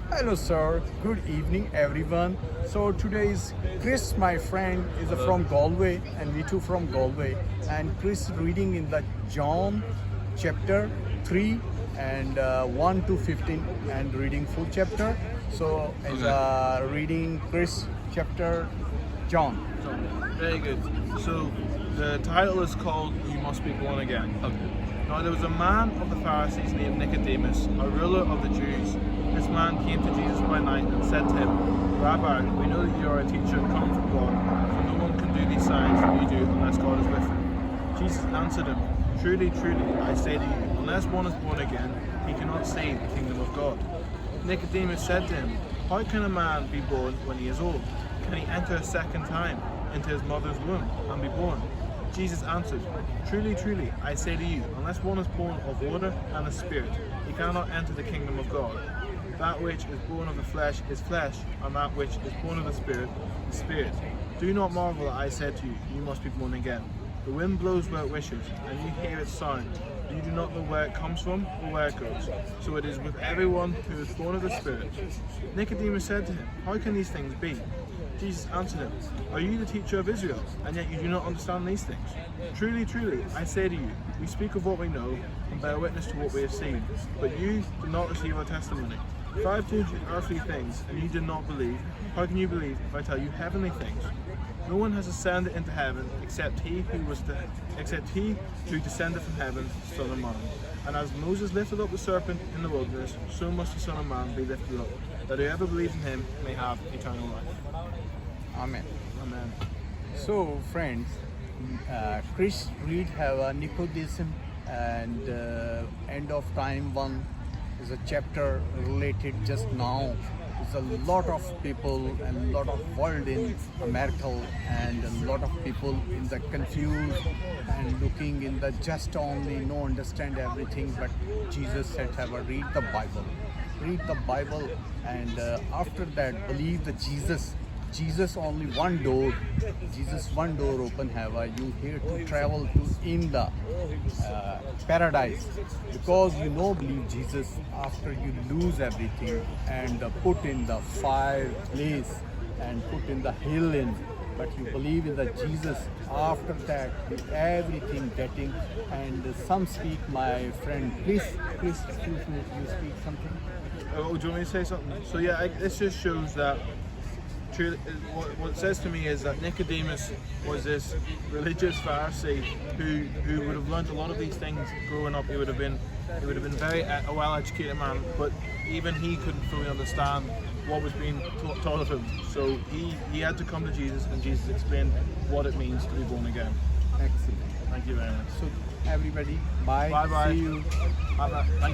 Hello, sir. Good evening, everyone. So today is Chris, my friend, is from Galway, and we too from Galway. And Chris reading in the John chapter 3 and 1 to 15, and reading full chapter. So as reading Chris chapter John. Very good. So the title is called "You Must Be Born Again." Now there was a man of the Pharisees named Nicodemus, a ruler of the Jews. This man came to Jesus by night and said to him, "Rabbi, we know that you are a teacher come from God, for no one can do these signs that you do unless God is with him." Jesus answered him, "Truly, truly, I say to you, unless one is born again, he cannot see the kingdom of God." Nicodemus said to him, "How can a man be born when he is old? Can he enter a second time into his mother's womb and be born?" Jesus answered, "Truly, truly, I say to you, unless one is born of water and the Spirit, he cannot enter the kingdom of God. That which is born of the flesh is flesh, and that which is born of the Spirit is spirit. Do not marvel that I said to you, you must be born again. The wind blows where it wishes, and you hear its sound. You do not know where it comes from or where it goes. So it is with everyone who is born of the Spirit." Nicodemus said to him, "How can these things be?" Jesus answered him, "Are you the teacher of Israel, and yet you do not understand these things? Truly, truly, I say to you, we speak of what we know and bear witness to what we have seen, but you do not receive our testimony. If I have told you earthly things and you did not believe, how can you believe if I tell you heavenly things? No one has ascended into heaven except he who descended from heaven, the Son of Man. And as Moses lifted up the serpent in the wilderness, so must the Son of Man be lifted up, that whoever believes in him may have eternal life." Amen. Amen. So, friends, Chris Reed have a Nicodemus, and end of time one is a chapter related just now. There's a lot of people and a lot of world in America, and a lot of people in the confused and looking in the just only no understand everything. But Jesus said, "Have a read the Bible, and after that believe the Jesus." Jesus only one door. Jesus one door open. Have you here to travel to in the paradise, because you know believe Jesus after you lose everything and put in the fire place and put in the hill in, but you believe in the Jesus after that with everything getting. And some speak, my friend, please excuse me, you speak something. Oh, do you want me to say something? So yeah, this just shows that what it says to me is that Nicodemus was this religious Pharisee who would have learned a lot of these things growing up. He would have been very a well-educated man, but even he couldn't fully understand what was being taught of him. So he had to come to Jesus, and Jesus explained what it means to be born again. Excellent. Thank you very much. So everybody, bye. Bye bye. See you. Thank you.